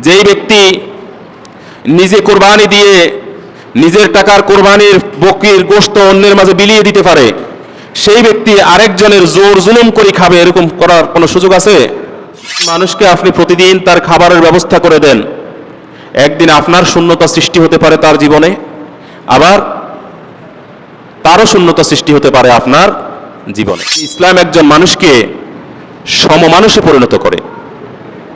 যেই ব্যক্তি নিজে কোরবানি দিয়ে নিজের টাকার কোরবানির বকরির গোশত অন্যের মাঝে বিলিয়ে দিতে পারে, সেই ব্যক্তি আরেকজনের জোর জুলুম করে খাবে, এরকম করার কোনো সুযোগ আছে? মানুষকে আপনি প্রতিদিন তার খাবারের ব্যবস্থা করে দেন, একদিন আপনার শূন্যতা সৃষ্টি হতে পারে তার জীবনে, আবার তারও শূন্যতা সৃষ্টি হতে পারে আপনার জীবনে। ইসলাম একজন মানুষকে সমমানুষে পরিণত করে,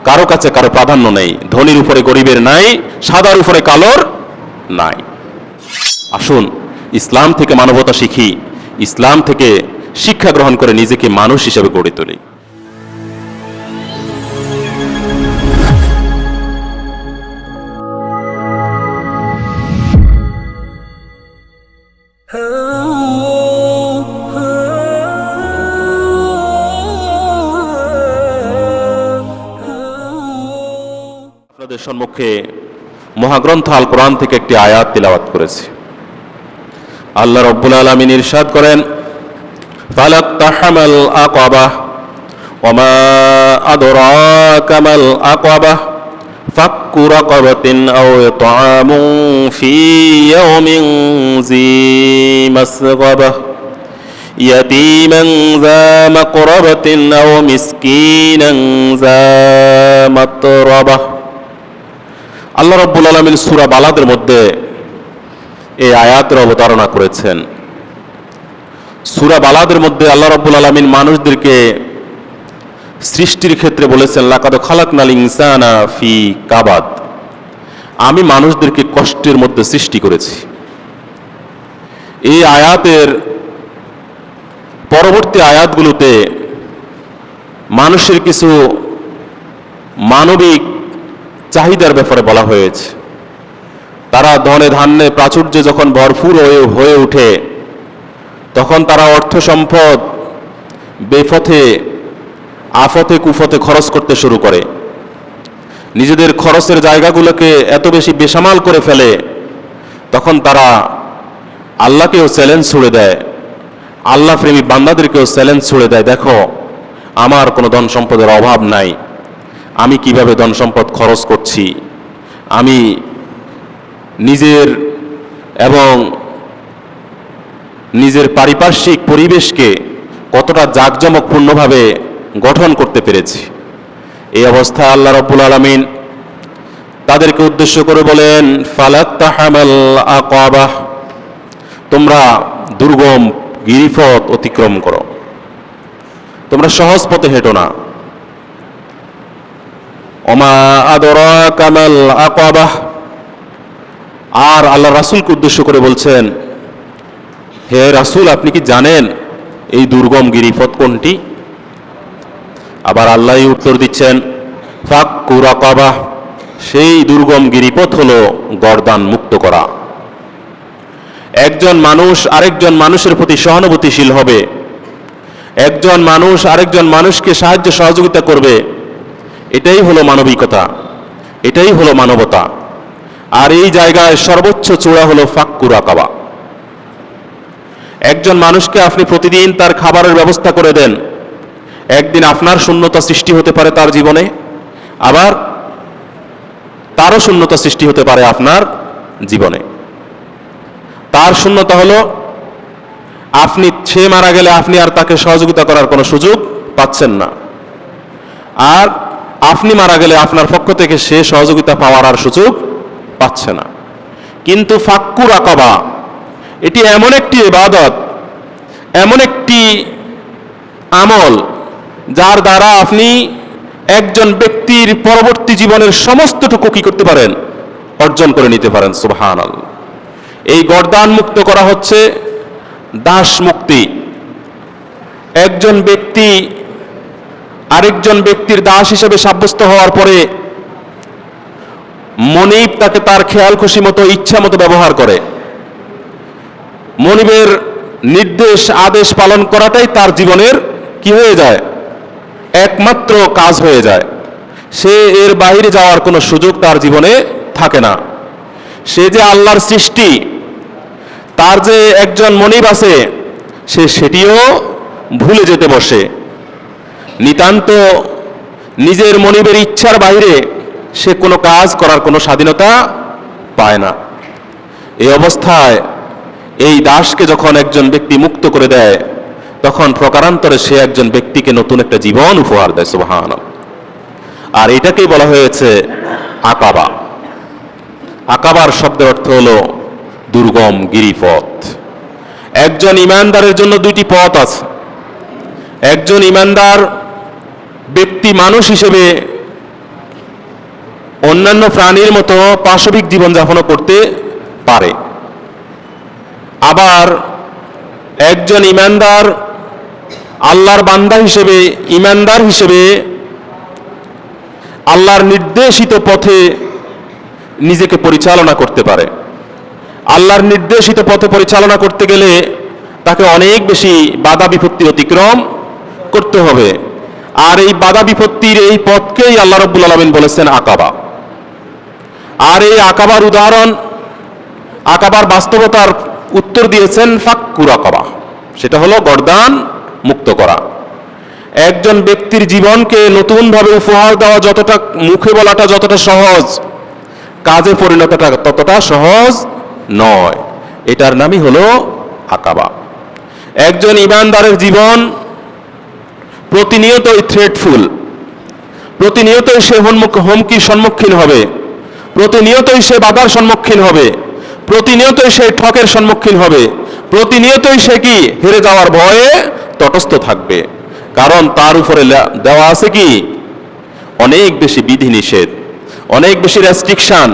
কারো কাছে কারো প্রাধান্য নেই, ধনীর উপরে গরিবের নাই, সাদার উপরে কালোর নাই। আসুন ইসলাম থেকে মানবতা শিখি, ইসলাম থেকে শিক্ষা গ্রহণ করে নিজেকে মানুষ হিসেবে গড়ে তুলি। আপনাদের সম্মুখে মহাগ্রন্থ আল কোরআন থেকে একটি আয়াত তিলাওয়াত করেছি। আল্লাহ রাব্বুল আলামিন ইরশাদ করেন, ফালাক্তাহামাল আকাবাহ ওয়ামা আদরাকা মাল আকাবাহ ফাক্কু রাকাবাতিন আও ইতআমুন ফি ইয়াওমিন যী মাসগাবাহ ইয়াতীমান যা মাকরাবাতিন আও মিসকিনান যা মাতরাবাহ। আল্লাহ রাব্বুল আলামিন সূরা বালাদের মধ্যে এই আয়াতের অবতারণা করেছেন। সূরা বালাদের মধ্যে আল্লাহ রাব্বুল আলামিন মানুষদেরকে সৃষ্টির ক্ষেত্রে বলেছেন, লাকাদ খালাকনাল ইনসানা ফি কাবাদ, আমি মানুষদেরকে কষ্টের মধ্যে সৃষ্টি করেছি। এই আয়াতের পরবর্তী আয়াতগুলোতে মানুষের কিছু মানবিক চাহিদার ব্যাপারে বলা হয়েছে। তারা ধনে ধান্যে প্রাচুর্যে যখন ভরপুর হয়ে ওঠে, তখন তারা অর্থ সম্পদ বেপথে আফতে কুফতে খরচ করতে শুরু করে, নিজেদের খরচের জায়গাগুলোকে এত বেশি বেসামাল করে ফেলে, তখন তারা আল্লাহকেও চ্যালেঞ্জ ছুড়ে দেয়, আল্লাহ প্রেমী বান্দাদেরকেও চ্যালেঞ্জ ছুড়ে দেয়, দেখো আমার কোনো ধন সম্পদের অভাব নাই, আমি কিভাবে ধন সম্পদ খরচ করছি, আমি নিজের এবং নিজের পারিপার্শ্বিক পরিবেশকে কতটা জাঁকজমকপূর্ণভাবে গঠন করতে পেরেছি। এই অবস্থায় আল্লাহ রাব্বুল আলামিন তাদেরকে উদ্দেশ্য করে বলেন, ফালাক্তাহামাল আকাবাহ, তোমরা দুর্গম গিরিপথ অতিক্রম করো, তোমরা সহজ পথে হেঁটো না। ওমা আদরাকা মাল আকাবাহ, আর আল্লাহ রাসূলকে উদ্দেশ্য করে বলছেন, হে রাসূল আপনি কি জানেন এই দুর্গম গিরিপথ কোনটি? আবার আল্লাহই উত্তর দিচ্ছেন, ফাক্কু রাকাবাহ, সেই দুর্গম গিরিপথ হলো গর্দান মুক্ত করা। একজন মানুষ আরেকজন মানুষের প্রতি সহানুভূতিশীল হবে, একজন মানুষ আরেকজন মানুষকে সাহায্য সহযোগিতা করবে, এটাই হলো মানবিকতা, এটাই হলো মানবতা। আর এই জায়গায় সর্বোচ্চ চূড়া হলো ফাক্কু রাকাবা। একজন মানুষকে আপনি প্রতিদিন তার খাবারের ব্যবস্থা করে দেন, একদিন আপনার শূন্যতা সৃষ্টি হতে পারে তার জীবনে, আবার তারও শূন্যতা সৃষ্টি হতে পারে আপনার জীবনে। তার শূন্যতা হলো সে মারা গেলে আপনি আর তাকে সহযোগিতা করার কোনো সুযোগ পাচ্ছেন না, আর আপনি মারা গেলে আপনার পক্ষ থেকে সে সহযোগিতা পাওয়ার আর সুযোগ পাচ্ছে না। কিন্তু ফাক্কু রাকাবা এটি এমন একটি ইবাদত, এমন একটি আমল, যার দ্বারা আপনি একজন ব্যক্তির পরবর্তী জীবনের সমস্তটুকু কি করতে পারেন? অর্জন করে নিতে পারেন। সুবহানাল্লাহ। এই গর্দান মুক্ত করা হচ্ছে দাস মুক্তি। একজন ব্যক্তি আরেকজন ব্যক্তির দাস হিসেবে সাব্যস্ত হওয়ার পরে মনিব তাকে তার খেয়াল খুশি মতো ইচ্ছা মতো ব্যবহার করে, মনিবের নির্দেশ আদেশ পালন করাটাই তার জীবনের কি হয়ে যায়? একমাত্র কাজ হয়ে যায়। সে এর বাইরে যাওয়ার কোনো সুযোগ তার জীবনে থাকে না। সে যে আল্লাহর সৃষ্টি, তার যে একজন মনিব আছে, সে সেটিও ভুলে যেতে বসে। নিতান্ত নিজের মনিবের ইচ্ছার বাইরে সে কোনো কাজ করার কোনো স্বাধীনতা পায় না। এই অবস্থায় এই দাসকে যখন একজন ব্যক্তি মুক্ত করে দেয়, তখন প্রকারান্তরে সে একজন ব্যক্তিকে নতুন একটা জীবন উপহার দেয়। সুবহানাল্লাহ। আর এটাকেই বলা হয়েছে আকাবা। আকাবার শব্দের অর্থ হলো দুর্গম গিরিপথ। একজন ইমানদারের জন্য দুইটি পথ আছে। একজন ইমানদার ব্যক্তি মানুষ হিসেবে অন্যান্য প্রাণীর মতো পাশবিক জীবনযাপনও করতে পারে, আবার একজন ইমানদার আল্লাহর বান্দা হিসেবে, ইমানদার হিসেবে আল্লাহর নির্দেশিত পথে নিজেকে পরিচালনা করতে পারে। আল্লাহর নির্দেশিত পথে পরিচালনা করতে গেলে তাকে অনেক বেশি বাধা বিপত্তি অতিক্রম করতে হবে। আর এই বাধা বিপত্তির এই পথকেই আল্লাহ রাব্বুল আলামিন বলেছেন আকাবা। আর এই আকাবার উদাহরণ, আকাবার বাস্তবতার উত্তর দিয়েছেন ফাক্কুর আকাবা, সেটা হলো গর্দান মুক্ত করা। একজন ব্যক্তির জীবনকে নতুনভাবে উপহার দেওয়া যতটা, মুখে বলাটা যতটা সহজ, কাজে পরিণতটা ততটা সহজ নয়। এটার নামই হলো আকাবা। একজন ইমানদারের জীবন প্রতিনিয়তই থ্রেটফুল, প্রতিনিয়তই সে হুমকির সম্মুখীন হবে, প্রতিনিয়তই সে বাধার সম্মুখীন হবে, প্রতিনিয়তই সে ঠকের সম্মুখীন হবে, প্রতিনিয়তই সে কি হেরে যাওয়ার ভয়ে তটস্থ থাকবে। কারণ তার উপরে দেওয়া আছে কি অনেক বেশি বিধিনিষেধ, অনেক বেশি রেস্ট্রিকশন,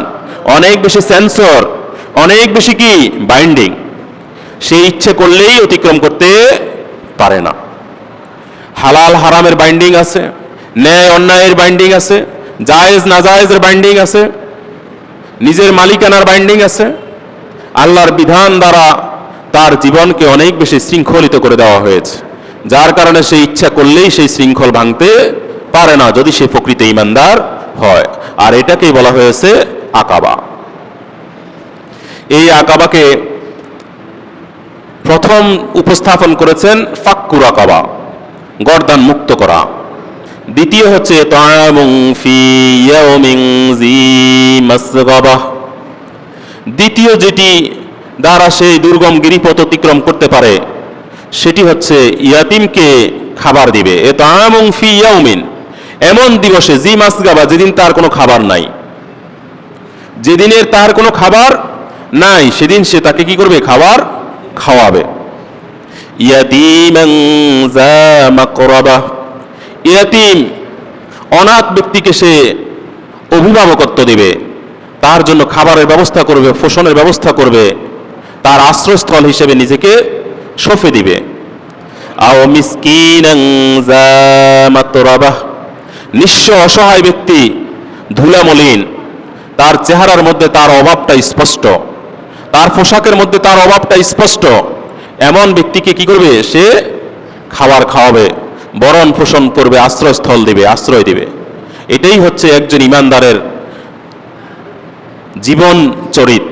অনেক বেশি সেন্সর, অনেক বেশি কি বাইন্ডিং। সে ইচ্ছে করলেই অতিক্রম করতে পারে না। হালাল হারামের বাইন্ডিং আছে, ন্যায় অন্যায়ের বাইন্ডিং আছে, জায়েজ নাজায়েজের বাইন্ডিং আছে, নিজের মালিকানার বাইন্ডিং আছে। আল্লাহর বিধান দ্বারা তার জীবনকে অনেক বেশি শৃঙ্খলিত করে দেওয়া হয়েছে, যার কারণে সে ইচ্ছা করলেই সেই শৃঙ্খল ভাঙতে পারে না, যদি সে প্রকৃত ঈমানদার হয়। আর এটাকেই বলা হয়েছে আকাবা। এই আকাবাকে প্রথম উপস্থাপন করেছেন ফাক্কুর আকাবা, গর্দান মুক্ত করা। দ্বিতীয় হচ্ছে তা'আমুন ফি ইয়াউমিন যী মাসগাবা। দ্বিতীয় যেটি দ্বারা সেই দুর্গম গিরিপথ অতিক্রম করতে পারে সেটি হচ্ছে ইয়াতিমকে খাবার দিবে। এ তা'আমুন ফি ইয়াউমিন, এমন দিবসে, যী মাসগাবা, যেদিন তার কোনো খাবার নাই, যেদিনের তার কোনো খাবার নাই, সেদিন সে তাকে কি করবে? খাবার খাওয়াবে। ইয়াতীমান যা মাকরাবা, ইয়াতীম অনাথ ব্যক্তিকে সে অভিভাবকত্ব দিবে, তার জন্য খাবারের ব্যবস্থা করবে, পোষণের ব্যবস্থা করবে, তার আশ্রয়স্থল হিসেবে নিজেকে সঁপে দিবে। আও মিসকিনান যা মাতরাবা, নিঃস্ব অসহায় ব্যক্তি, ধুলামলিন, তার চেহারার মধ্যে তার অভাবটা স্পষ্ট, তার পোশাকের মধ্যে তার অভাবটা স্পষ্ট, এমন ব্যক্তিকে কি করবে? সে খাবার খাওয়াবে, বরণ পোষণ করবে, আশ্রয়স্থল দিবে, আশ্রয় দিবে। এটাই হচ্ছে একজন ইমানদারের জীবন চরিত।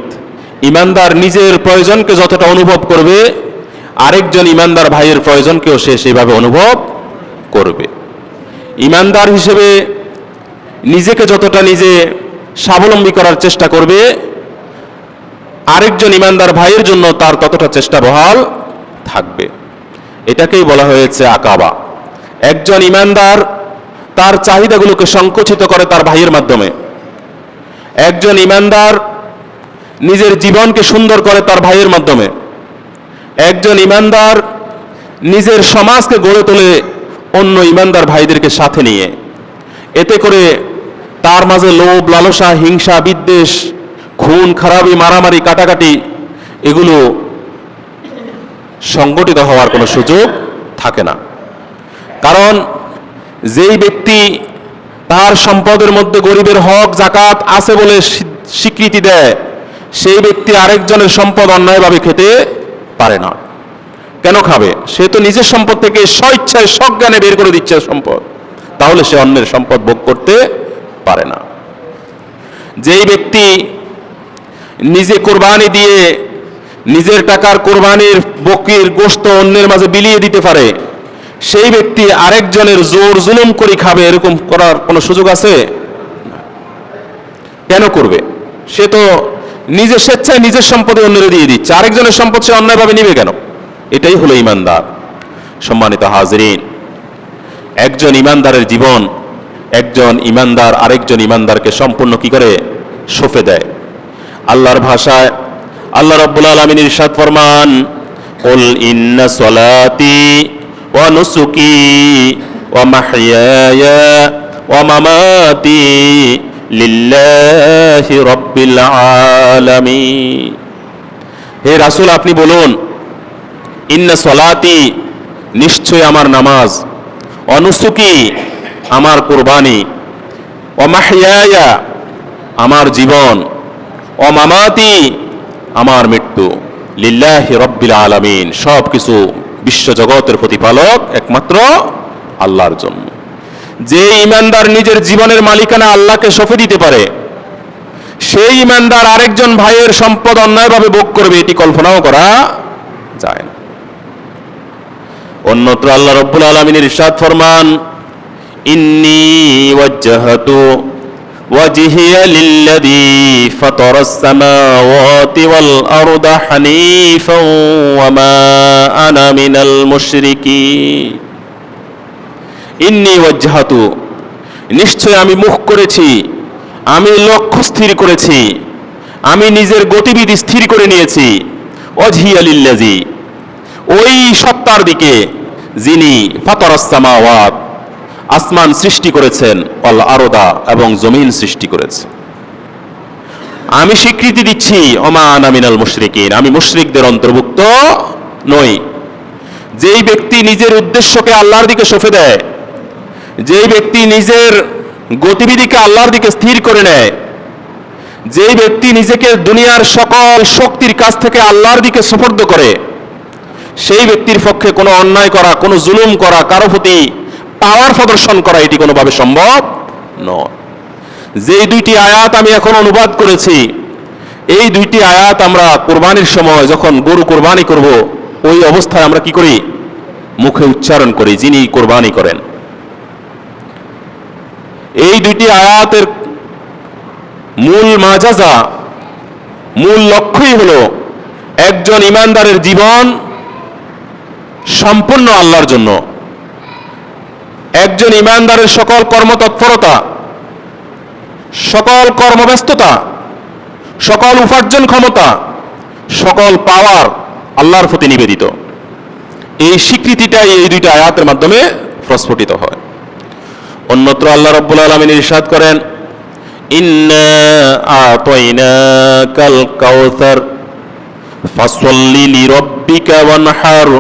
ইমানদার নিজের প্রয়োজনকে যতটা অনুভব করবে, আরেকজন ইমানদার ভাইয়ের প্রয়োজনকেও সে সেইভাবে অনুভব করবে। ইমানদার হিসেবে নিজেকে যতটা নিজে স্বাবলম্বী করার চেষ্টা করবে, আরেকজন ইমানদার ভাইয়ের জন্য তার ততটা চেষ্টা বহাল থাকবে। এটাকেই বলা হয়েছে আকাবা। একজন ইমানদার তার চাহিদাগুলোকে সংকুচিত করে তার ভাইয়ের মাধ্যমে। একজন ইমানদার নিজের জীবনকে সুন্দর করে তার ভাইয়ের মাধ্যমে। একজন ইমানদার নিজের সমাজকে গড়ে তোলে অন্য ইমানদার ভাইদেরকে সাথে নিয়ে। এতে করে তার মাঝে লোভ, লালসা, হিংসা, বিদ্বেষ, খুন খারাপি, মারামারি, কাটাকাটি এগুলো সংগঠিত হওয়ার কোনো সুযোগ থাকে না। কারণ যেই ব্যক্তি তার সম্পদের মধ্যে গরিবের হক জাকাত আছে বলে স্বীকৃতি দেয়, সেই ব্যক্তি আরেকজনের সম্পদ অন্যায়ভাবে খেতে পারে না। কেন খাবে? সে তো নিজের সম্পদ থেকে স্বইচ্ছায় সজ্ঞানে বের করে দিচ্ছে সম্পদ, তাহলে সে অন্যের সম্পদ ভোগ করতে পারে না। যেই ব্যক্তি নিজে কোরবানি দিয়ে নিজের টাকার কোরবানির বকরির গোশত অন্যের মাঝে বিলিয়ে দিতে পারে, সেই ব্যক্তি আরেকজনের জোর জুলুম করে খাবে, এরকম করার কোনো সুযোগ আছে? কেন করবে? সে তো নিজের স্বেচ্ছায় নিজের সম্পদে অন্যরে দিয়ে দিচ্ছে, আরেকজনের সম্পদ সে অন্যায়ভাবে নিবে কেন? এটাই হলো ইমানদার। সম্মানিত হাজরিন, একজন ইমানদারের জীবন, একজন ইমানদার আরেকজন ইমানদারকে সম্পূর্ণ কি করে সঁপে দেয়। আল্লাহর ভাষায় আল্লাহ রাব্বুল আলামিন ইরশাদ ফরমান, কুল ইন্না সলাতি ওয়া নুসুকি ওয়া মাহইয়ায়া ওয়া মামাতি লিল্লাহি রাব্বিল আলামিন। হে রাসূল, আপনি বলুন, ইন্না সলাতি, নিশ্চয় আমার নামাজ, ওয়া নুসুকি, আমার কুরবানি, ওয়া মাহইয়ায়া, আমার জীবন, ওয়া মামাতি, আমার মৃত্যু, লিল্লাহি রাব্বিল আলামিন, সব কিছু বিশ্বজগতের প্রতিপালক একমাত্র আল্লাহর জন্য। যে ইমানদার নিজের জীবনের মালিকানা আল্লাহকে সঁপে দিতে পারে, সেই ইমানদার আরেকজন ভাইয়ের সম্পদ অন্যায়ভাবে ভোগ করবে, এটি কল্পনাও করা যায় না। অন্যত্র আল্লাহ রাব্বুল আলামিন ইরশাদ ফরমান, ইন্নী ওয়াজ্জাহাতু ওয়াজহিয়া লিল্লাযী ফাতারাস সামাওয়াতি ওয়াল আরদা হানিফাও ওয়া মা আনা মিনাল মুশরিকিন। ইন্নী ওয়াজ্জাহাতু, নিশ্চয় আমি মুখ করেছি, আমি লক্ষ্য স্থির করেছি, আমি নিজের গতিবিধি স্থির করে নিয়েছি, ওয়াজহিয়া লিল্লাযী, ওই সত্তার দিকে যিনি ফাতারাস সামাওয়াত, আসমান সৃষ্টি করেছেন, ওয়াল আরদা, এবং জমিন সৃষ্টি করেছেন। আমি স্বীকৃতি দিচ্ছি, ওমা আনা মিনাল মুশরিকিন, আমি মুশরিকদের অন্তর্ভুক্ত নই। যেই ব্যক্তি নিজের উদ্দেশ্যকে আল্লাহর দিকে সঁপে দেয়, যেই ব্যক্তি নিজের গতিবিধিকে আল্লাহর দিকে স্থির করে নেয়, যেই ব্যক্তি নিজেকে দুনিয়ার সকল শক্তির কাছ থেকে আল্লাহর দিকে সুপর্দ করে, সেই ব্যক্তির পক্ষে কোনো অন্যায় করা, কোনো জুলুম করা, কারো প্রতি পাওয়ার প্রদর্শন করা, এটি কোনোভাবে সম্ভব নয়। যেই দুইটি আয়াত আমি এখন অনুবাদ করেছি, এই দুইটি আয়াত আমরা কোরবানির সময় যখন গরু কোরবানি করব, ওই অবস্থায় আমরা কি করি? মুখে উচ্চারণ করি, যিনি কোরবানি করেন। এই দুইটি আয়াতের মূল মাজাজা, মূল লক্ষ্যই হলো একজন ইমানদারের জীবন সম্পূর্ণ আল্লাহর জন্য। একজন ইমানদারের সকল কর্মতৎপরতা, সকল কর্মব্যস্ততা, সকল উপার্জন ক্ষমতা, সকল পাওয়ার আল্লাহর প্রতি নিবেদিত। এই স্বীকৃতিটাই এই দুইটা আয়াতের মাধ্যমে প্রস্ফুটিত হয়। অন্যত্র আল্লাহ রাব্বুল আলামিন ইরশাদ করেন, ইন্না আতাইনাকাল কাউসার ফাসল্লি লিরাব্বিকা ওয়ানহার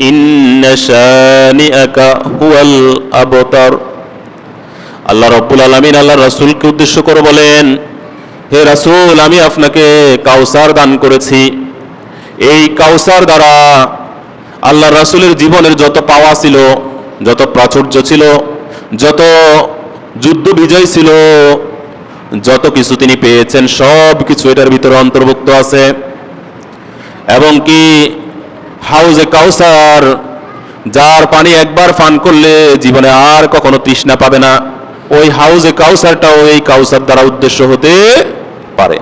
ইন্না শানিআকা হুয়াল আবতার। আল্লাহ রাব্বুল আলামিন আল্লাহ রাসূলকে উদ্দেশ্য করে বলেন, হে রাসূল, আমি আপনাকে কাউসার দান করেছি। এই কাউসার দ্বারা আল্লাহ রাসূলের জীবনের যত পাওয়া ছিল, যত প্রাচুর্য ছিল, যত যুদ্ধ বিজয় ছিল, যত কিছু তিনি পেয়েছেন, সব কিছু এটার ভিতরে অন্তর্ভুক্ত আছে। এবং কি হাউজে কাউসার, যার পানি একবার পান করলে জীবনে আর কখনো তৃষ্ণা পাবে না, ওই হাউজে কাউসারটাও এই কাউসার দ্বারা উদ্দেশ্য হতে পারে।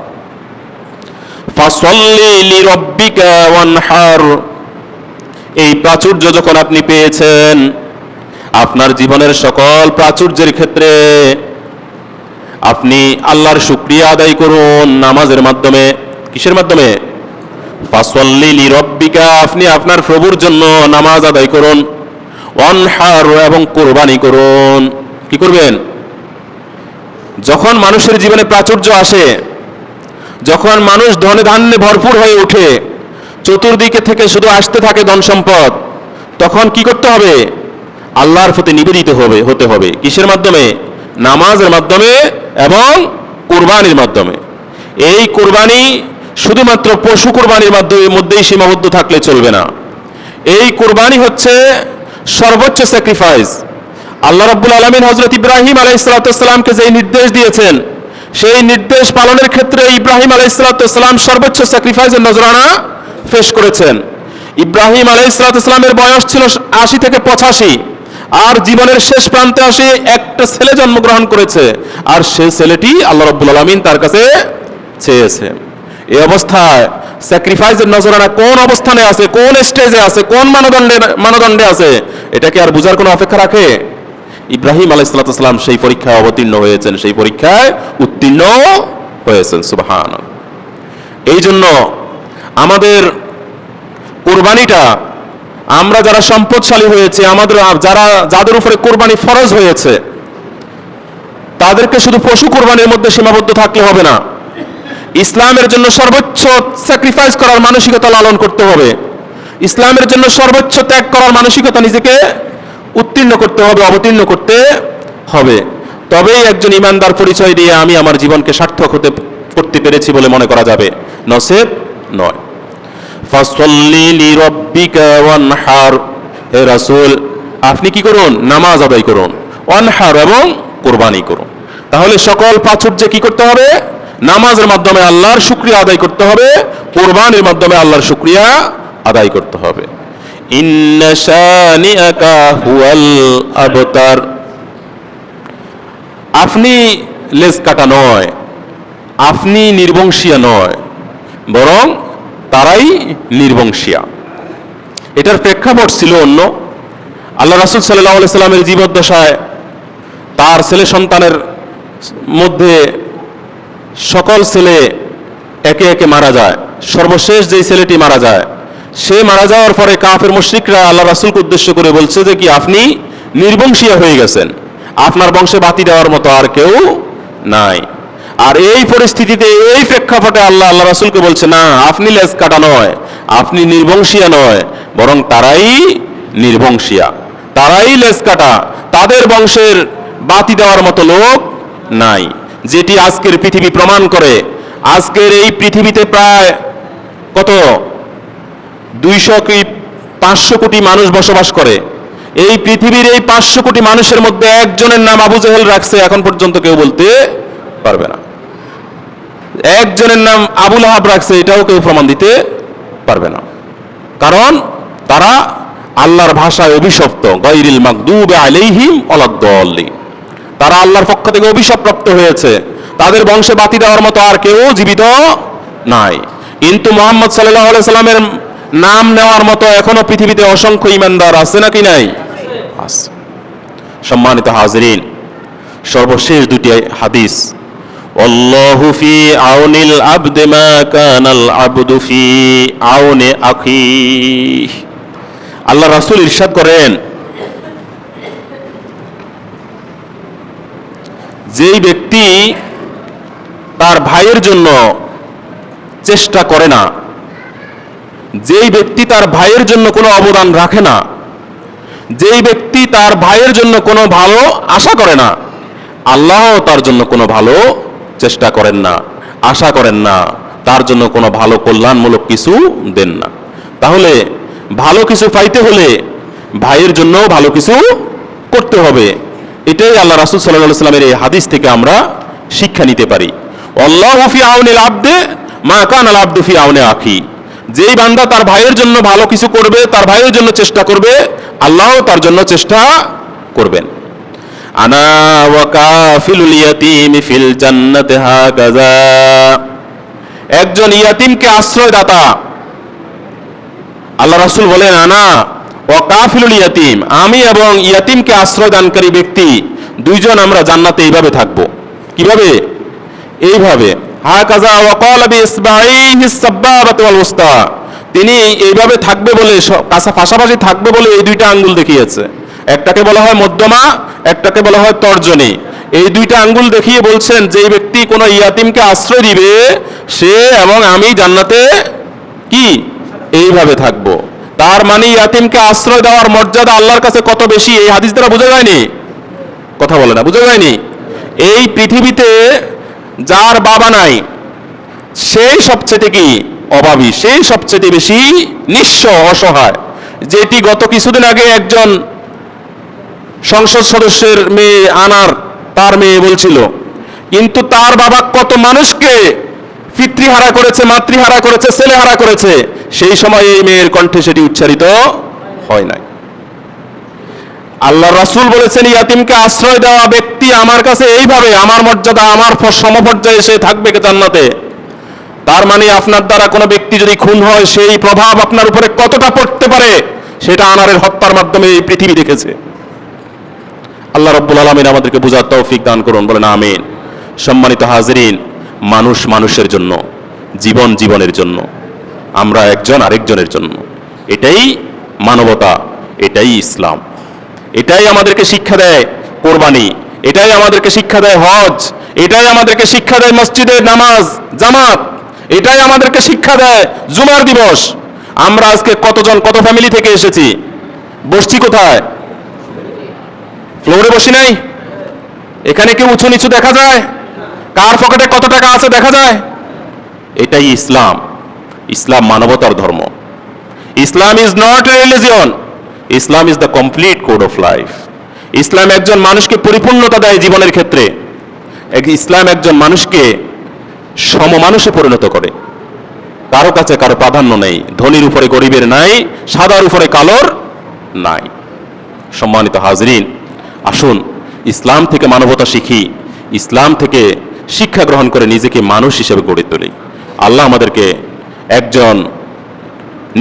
ফাসল্লি লিরাব্বিকা ওয়ানহার, এই প্রাচুর্য যখন আপনি পেয়েছেন, আপনার জীবনের সকল প্রাচুর্যের ক্ষেত্রে আপনি আল্লাহর শুকরিয়া আদায় করুন নামাজের মাধ্যমে। কিসের মাধ্যমে? ফাসল্লি লিরাব্বিকা, আপনি আপনার প্রভুর জন্য নামাজ আদায় করুন। ওয়ানহার, এবং কুরবানি করুন। কি করবেন? যখন মানুষের জীবনে প্রাচুর্য আসে, যখন মানুষ ধনে ধান্যে ভরপুর হয়ে ওঠে, চতুর্দিকে থেকে শুধু আসতে থাকে ধন সম্পদ, তখন কি করতে হবে? আল্লাহর প্রতি নিবেদিত হতে হবে। কিসের মাধ্যমে? নামাজের মাধ্যমে এবং কুরবানির মাধ্যমে। এই কুরবানি শুধুমাত্র পশু কুরবানির মধ্যেই সীমাবদ্ধ থাকলে চলবে না। এই কুরবানি হচ্ছে সর্বোচ্চ স্যাক্রিফাইস। আল্লাহ রাব্বুল আলামিন হযরত ইব্রাহিম আলাইহিস সালামকে যেই নির্দেশ দিয়েছেন, সেই নির্দেশ পালনের ক্ষেত্রে ইব্রাহিম আলাইহিস সালাম সর্বোচ্চ স্যাক্রিফাইসের নজরানা পেশ করেছেন। ইব্রাহিম আলাইহিস সালামের বয়স ছিল 80 থেকে 85, আর জীবনের শেষ প্রান্তে আসে একটা ছেলে জন্মগ্রহণ করেছে, আর সে ছেলেটি আল্লাহ রাব্বুল আলামিন তার কাছে চেয়েছে। এই অবস্থায় স্যাক্রিফাইসের নজরানা কোন অবস্থানে আছে, কোন স্টেজে আছে, কোন মানদণ্ডে আছে, এটাকে আর বুঝার কোনো অপেক্ষা রাখে? ইব্রাহিম আলাইহিস সালাম সেই পরীক্ষায় অবতীর্ণ হয়েছেন, সেই পরীক্ষায় উত্তীর্ণ হয়েছেন। সুবহানাল্লাহ। এই জন্য আমাদের কুরবানিটা, আমরা যারা সম্পদশালী হয়েছে, আমাদের যাদের উপরে কুরবানি ফরজ হয়েছে, তাদেরকে শুধু পশু কুরবানির মধ্যে সীমাবদ্ধ থাকলে হবে না। ইসলামের জন্য সর্বোচ্চ স্যাক্রিফাইস করার মানসিকতা লালন করতে হবে। ইসলামের জন্য সর্বোচ্চ ত্যাগ করার মানসিকতা নিজেকে উত্তীর্ণ করতে হবে, অবতীর্ণ করতে হবে। তবেই একজন ইমানদার পরিচয় দিয়ে আমি আমার জীবনকে সার্থক করতে পেরেছি বলে মনে করা যাবে, নসেব নয়। ফাসল্লি লিরাব্বিকা ওয়ানহার, হে রাসূল আপনি কি করুন? নামাজ আদায় করুন। ওয়ানহার, এবং কুরবানি করুন। তাহলে সকল প্রাচুর্যে কি করতে হবে? নামাজের মাধ্যমে আল্লাহর শুকরিয়া আদায় করতে হবে, কুরবানির মাধ্যমে আল্লাহর শুকরিয়া আদায় করতে হবে। ইন্না শানিআকা হুয়াল আবতার, আপনি লেজ কাটা নয়, আপনি নির্বংশিয়া নয়, বরং তারাই নির্বংশিয়া। এটার প্রেক্ষাপট ছিল অন্য। আল্লাহ রাসূল সাল্লাল্লাহু আলাইহি সাল্লামের জীবদ্দশায় তার ছেলে সন্তানের মধ্যে সকল ছেলে একে একে মারা যায়। সর্বশেষ যেই ছেলেটি মারা যায়, সে মারা যাওয়ার পরে কাফের মুশরিকরা আল্লাহ রাসূলকে উদ্দেশ্য করে বলছে যে কি আপনি নির্বংশিয়া হয়ে গেছেন, আপনার বংশে বাতি দেওয়ার মতো আর কেউ নাই। আর এই পরিস্থিতিতে, এই প্রেক্ষাপটে আল্লাহ রাসূলকে বলছে না, আপনি লেজ কাটা নয়, আপনি নির্বংশিয়া নয়, বরং তারাই নির্বংশিয়া, তারাই লেজ কাটা, তাদের বংশের বাতি দেওয়ার মতো লোক নাই। যেটি আজকের পৃথিবী প্রমাণ করে। আজকের এই পৃথিবীতে প্রায় কত 200 কি 500 কোটি মানুষ বসবাস করে। এই পৃথিবীর এই 500 কোটি মানুষের মধ্যে একজনের নাম আবু জেহেল রাখছে, এখন পর্যন্ত কেউ বলতে পারবে না। একজনের নাম আবু লাহাব রাখছে, এটাও কেউ প্রমাণ দিতে পারবে না। কারণ তারা আল্লাহর ভাষায় অভিশপ্ত, গায়রিল মাগদুবি আলাইহিম ওয়ালাদ-দাল্লিন, তারা আল্লাহর পক্ষ থেকে অভিশাপপ্রাপ্ত হয়েছে। তাদের বংশে বাতি দেওয়ার মতো আর কেউ জীবিত নাই। কিন্তু মুহাম্মদ সাল্লাল্লাহু আলাইহি সাল্লামের নাম নেওয়ার মতো এখনো পৃথিবীতে অসংখ্য ঈমানদার আছে নাকি নাই? আছে। সম্মানিত হাজিরিন, সর্বশেষ দুটি হাদিস, আল্লাহু ফি আউনিল আবদি মা কানাল আবদু ফি আউনি আখিহি, আল্লাহ রাসূল ইরশাদ করেন, যেই ব্যক্তি তার ভাইয়ের জন্য চেষ্টা করে না, যেই ব্যক্তি তার ভাইয়ের জন্য কোনো অবদান রাখে না, যেই ব্যক্তি তার ভাইয়ের জন্য কোনো ভালো আশা করে না, আল্লাহ তার জন্য কোনো ভালো চেষ্টা করেন না, আশা করেন না, তার জন্য কোনো ভালো কল্যাণমূলক কিছু দেন না। তাহলে ভালো কিছু পাইতে হলে ভাইয়ের জন্য ভালো কিছু করতে হবে। এটাই আল্লাহ রাসূল সাল্লাল্লাহু আলাইহি ওয়াসাল্লামের এই হাদিস থেকে আমরা শিক্ষা নিতে পারি। আল্লাহু ফি আউনিল আবদি মা কানাল আবদু ফি আউনি আখি, যেই বান্দা তার ভাইয়ের জন্য ভালো কিছু করবে, তার ভাইয়ের জন্য চেষ্টা করবে, আল্লাহ তার জন্য চেষ্টা করবেন। আনা ওয়া কাফিলুল ইয়াতীম ফিল জান্নাতি হাকাযা, একজন ইয়াতীমকে আশ্রয়দাতা, আল্লাহ রাসূল বলেন আনা ওয়া কাফিলুল ইয়াতীম, আমি এবং ইয়াতীমকে আশ্রয় দানকারী ব্যক্তি দুইজন আমরা জান্নাতে এইভাবে থাকব। কিভাবে? এইভাবে। হাকাযা ওয়া ক্বালা বিইসবাঈহিস সাব্বাবাতি ওয়াল উসতা, তিনি এইভাবে থাকবে বলে, পাশাপাশি থাকবে বলে এই দুইটা আঙ্গুল দেখিয়েছে। একটাকে বলা হয় মধ্যমা, একটাকে বলা হয় তর্জনী। এই দুইটা আঙ্গুল দেখিয়ে বলছেন যে ব্যক্তি কোনো ইয়াতীমকে আশ্রয় দিবে, সে এবং আমি জান্নাতে কি এইভাবে থাকব। তার মানে ইয়াতীমকে আশ্রয় দেওয়ার মর্যাদা আল্লাহর কাছে কত বেশি, এই হাদিস দ্বারা বোঝা যায়নি? কথা বলে না, বোঝা যায়নি? এই পৃথিবীতে যার বাবা নাই, সেই সবচেয়ে কি অভাবী, সেই সবচেয়ে বেশি নিঃস্ব, অসহায়। যেটি গত কিছুদিন আগে একজন সংসদ সদস্যের মেয়ে আনার, তার মেয়ে বলছিল, কিন্তু তার বাবা কত মানুষকে পিতৃহারা করেছে, মাতৃহারা করেছে, ছেলেহারা করেছে, সেই সময় এই মেয়ের কণ্ঠে সেটি উচ্চারিত হয় নাই। আল্লাহ রাসূল বলেছেন, ইয়াতিমকে আশ্রয় দেওয়া ব্যক্তি আমার কাছে এইভাবে আমার মর্যাদা, আমার সমপর্যায়ে সে থাকবে জান্নাতে। তার মানে আপনার দ্বারা কোনো ব্যক্তি যদি খুন হয়, সেই প্রভাব আপনার উপরে কতটা পড়তে পারে সেটা আনারের হত্যার মাধ্যমে এই পৃথিবী দেখেছে। আল্লাহ রাব্বুল আলামিন আমাদেরকে বুঝার তৌফিক দান করুন, বলেন আমিন। সম্মানিত হাজিরিন, মানুষ মানুষের জন্য, জীবন জীবনের জন্য, আমরা একজন আরেকজনের জন্য, এটাই মানবতা, এটাই ইসলাম। এটাই আমাদেরকে শিক্ষা দেয় কোরবানি, এটাই আমাদেরকে শিক্ষা দেয় হজ, এটাই আমাদেরকে শিক্ষা দেয় মসজিদের নামাজ জামাত, এটাই আমাদেরকে শিক্ষা দেয় জুমার দিবস। আমরা আজকে কতজন কত ফ্যামিলি থেকে এসেছি, বসছি কোথায়? ফ্লোরে বসি নাই? এখানে কি উঁচু নিচু দেখা যায়? কার পকেটে কত টাকা আছে দেখা যায়? এটাই ইসলাম। ইসলাম মানবতার ধর্ম। Islam is not a religion, Islam is the complete code of life. ইসলাম একজন মানুষকে পরিপূর্ণতা দেয় জীবনের ক্ষেত্রে। ইসলাম একজন মানুষকে সমমানুষে পরিণত করে। কারো কাছে কারো প্রাধান্য নেই, ধনীর উপরে গরিবের নাই, সাদার উপরে কালোর নাই। সম্মানিত হাজরিন, আসুন ইসলাম থেকে মানবতা শিখি, ইসলাম থেকে শিক্ষা গ্রহণ করে নিজেকে মানুষ হিসেবে গড়ে তুলি। আল্লাহ আমাদেরকে একজন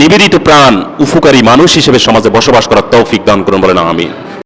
নিবেদিত প্রাণ উপকারী মানুষ হিসেবে সমাজে বসবাস করার তৌফিক দান করুন, বলেন আমিন।